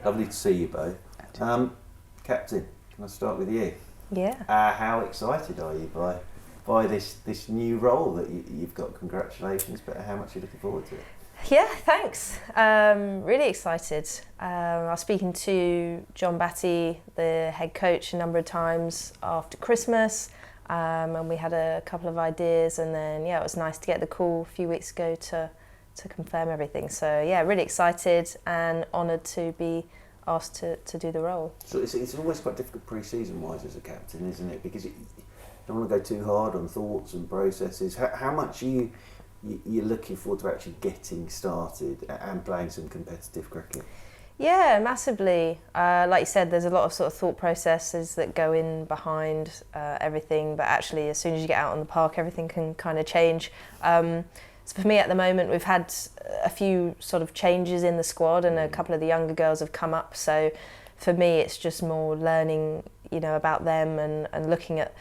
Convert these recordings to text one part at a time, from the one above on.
Lovely to see you both. Captain, can I start with you? Yeah. How excited are you by this new role that you've got? Congratulations, but how much are you looking forward to it? Yeah, thanks. Really excited. I was speaking to John Batty, the head coach, a number of times after Christmas, and we had a couple of ideas, and then it was nice to get the call a few weeks ago to confirm everything. So yeah, really excited and honoured to be asked to do the role. So it's always quite difficult pre-season wise as a captain, isn't it? Because you don't want to go too hard on thoughts and processes. How much you're looking forward to actually getting started and playing some competitive cricket? Yeah, massively. Like you said, there's a lot of sort of thought processes that go in behind everything, but actually as soon as you get out on the park, everything can kind of change. So for me at the moment, we've had a few sort of changes in the squad and a couple of the younger girls have come up. So for me, it's just more learning, about them and looking at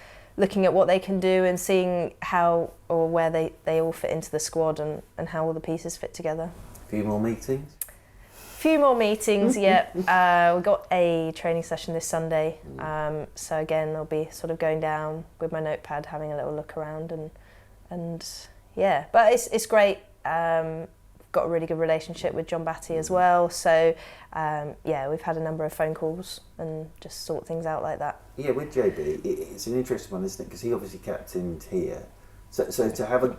what they can do and seeing how or where they all fit into the squad and how all the pieces fit together. A few more meetings? Yeah. We've got a training session this Sunday. So again, I'll be sort of going down with my notepad, having a little look around and yeah, but it's great. Got a really good relationship with John Batty as well. So we've had a number of phone calls and just sort things out like that. Yeah, with JB, it's an interesting one, isn't it? Because he obviously captained here. So to have a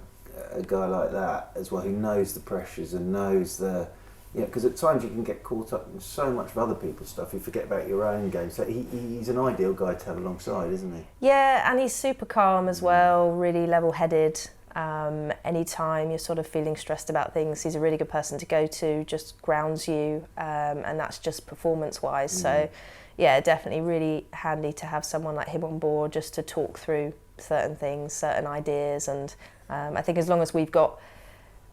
guy like that as well, who knows the pressures and knows because at times you can get caught up in so much of other people's stuff, you forget about your own game. So he's an ideal guy to have alongside, isn't he? Yeah, and he's super calm as well, really level-headed. Anytime you're sort of feeling stressed about things, he's a really good person to go to, just grounds you, and that's just performance-wise. So yeah, definitely really handy to have someone like him on board just to talk through certain things, certain ideas, and I think as long as we've got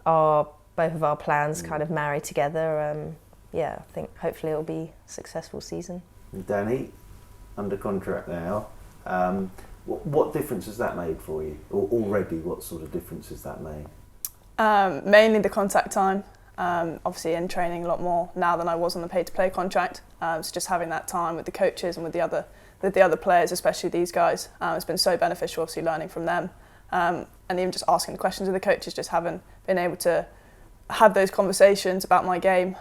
both of our plans kind of married together, I think hopefully it'll be a successful season. Danny, under contract now, what difference has that made for you? Or already, what sort of difference has that made? Mainly the contact time. Obviously in training a lot more now than I was on the pay-to-play contract. So just having that time with the coaches and with the other players, especially these guys, it's been so beneficial, obviously learning from them. And even just asking the questions of the coaches, just having been able to have those conversations about my game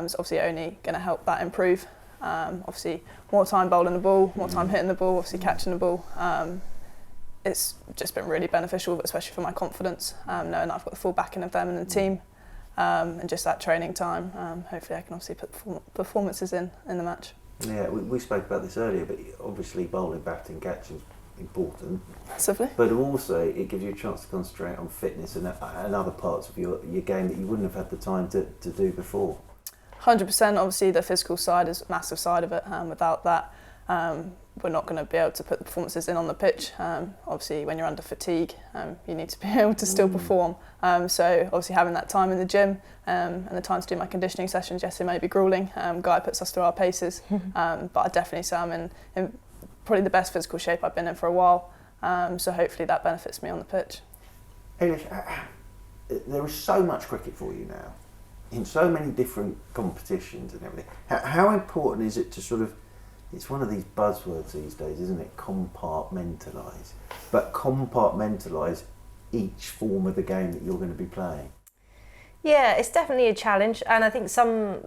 is obviously only going to help that improve. Obviously more time bowling the ball, more time hitting the ball, obviously catching the ball. It's just been really beneficial, especially for my confidence, knowing that I've got the full backing of them and the team, and just that training time. Hopefully I can obviously put performances in the match. Yeah, we spoke about this earlier, but obviously bowling, batting, catching is important. Massively. But also it gives you a chance to concentrate on fitness and other parts of your game that you wouldn't have had the time to do before. 100%. Obviously the physical side is a massive side of it. Without that, we're not going to be able to put the performances in on the pitch. Obviously when you're under fatigue, you need to be able to still perform. So obviously having that time in the gym and the time to do my conditioning sessions, yes, it may be gruelling. Guy puts us through our paces, but I definitely say I'm in probably the best physical shape I've been in for a while. So hopefully that benefits me on the pitch. Aylish, there is so much cricket for you now, in so many different competitions and everything. How important is it to sort of, it's one of these buzzwords these days, isn't it? Compartmentalise. But compartmentalise each form of the game that you're going to be playing. Yeah, it's definitely a challenge, and I think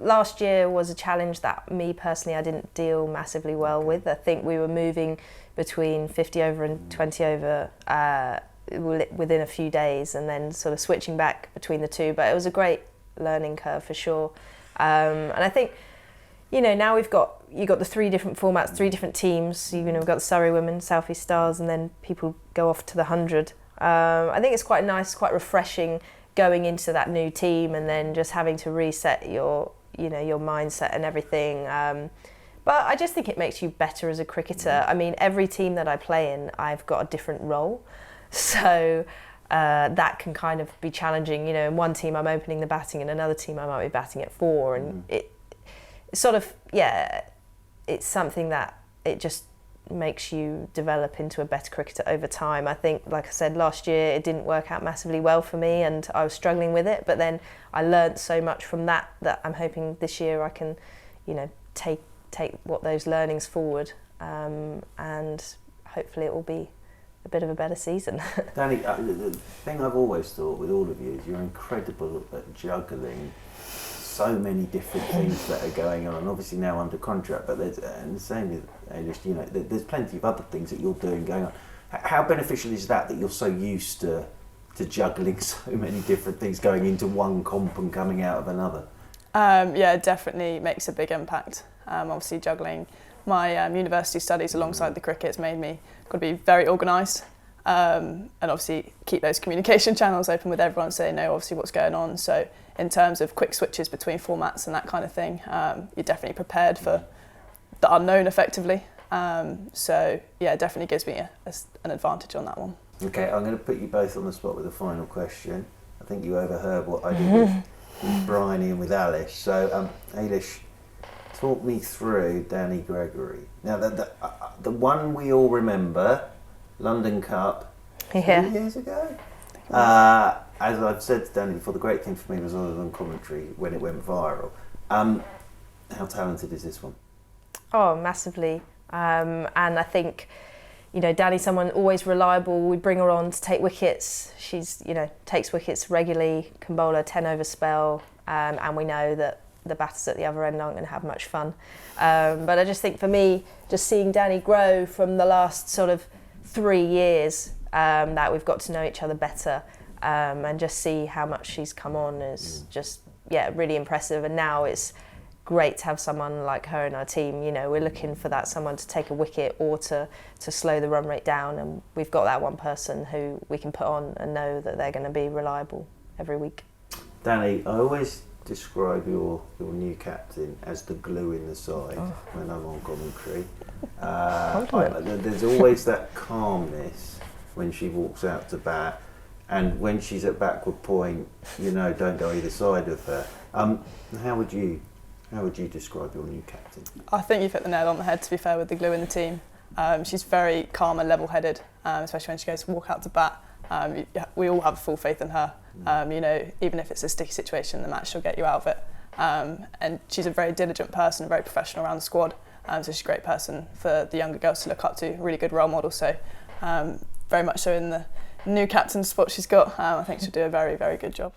last year was a challenge that me personally I didn't deal massively well with. I think we were moving between 50 over and 20 over within a few days, and then sort of switching back between the two. But it was a great learning curve for sure, and I think now you've got the 3 different formats, 3 different teams. We've got the Surrey Women, South East Stars, and then people go off to the 100. I think it's quite nice, quite refreshing going into that new team and then just having to reset your mindset and everything. But I just think it makes you better as a cricketer. I mean, every team that I play in, I've got a different role. So that can kind of be challenging. In one team I'm opening the batting, and another team I might be batting at 4. And it's sort of, it's something that it just makes you develop into a better cricketer over time. I think, like I said, last year it didn't work out massively well for me and I was struggling with it, but then I learnt so much from that I'm hoping this year I can, take what those learnings forward, and hopefully it will be a bit of a better season. Danny, the thing I've always thought with all of you is you're incredible at juggling so many different things that are going on, and obviously now under contract, but and the same with Aylish, you know, there's plenty of other things that you're doing going on. How beneficial is that you're so used to juggling so many different things going into one comp and coming out of another? Yeah, it definitely makes a big impact. Obviously juggling my university studies alongside the cricket has made me got to be very organised, and obviously keep those communication channels open with everyone so they know obviously what's going on. So in terms of quick switches between formats and that kind of thing, you're definitely prepared for the unknown effectively. So yeah, it definitely gives me an advantage on that one. Okay, I'm going to put you both on the spot with a final question. I think you overheard what I did with Bryony and with Aylish. So Aylish, talk me through Danny Gregory. Now the one we all remember, London Cup, 2 years ago. As I've said to Danny before, the great thing for me was other than commentary when it went viral. How talented is this one? Oh, massively. And I think, you know, Danny's someone always reliable. We bring her on to take wickets. She's, you know, takes wickets regularly, can bowl a 10-over spell, and we know that the batters at the other end aren't going to have much fun. But I just think for me, just seeing Danny grow from the last sort of 3 years, that we've got to know each other better, and just see how much she's come on is just, yeah, really impressive. And now it's great to have someone like her in our team. You know, we're looking for that someone to take a wicket or to slow the run rate down, and we've got that one person who we can put on and know that they're going to be reliable every week. Danny, I always describe your new captain as the glue in the side when I'm on commentary. There's always that calmness when she walks out to bat, and when she's at backward point, you know, don't go either side of her. How would you describe your new captain? I think you've hit the nail on the head, to be fair, with the glue in the team. She's very calm and level-headed, especially when she goes to walk out to bat. We all have full faith in her. You know, even if it's a sticky situation in the match, she'll get you out of it. And she's a very diligent person, very professional around the squad. So she's a great person for the younger girls to look up to, a really good role model. So very much so in the new captain spot she's got. I think she'll do a very, very good job.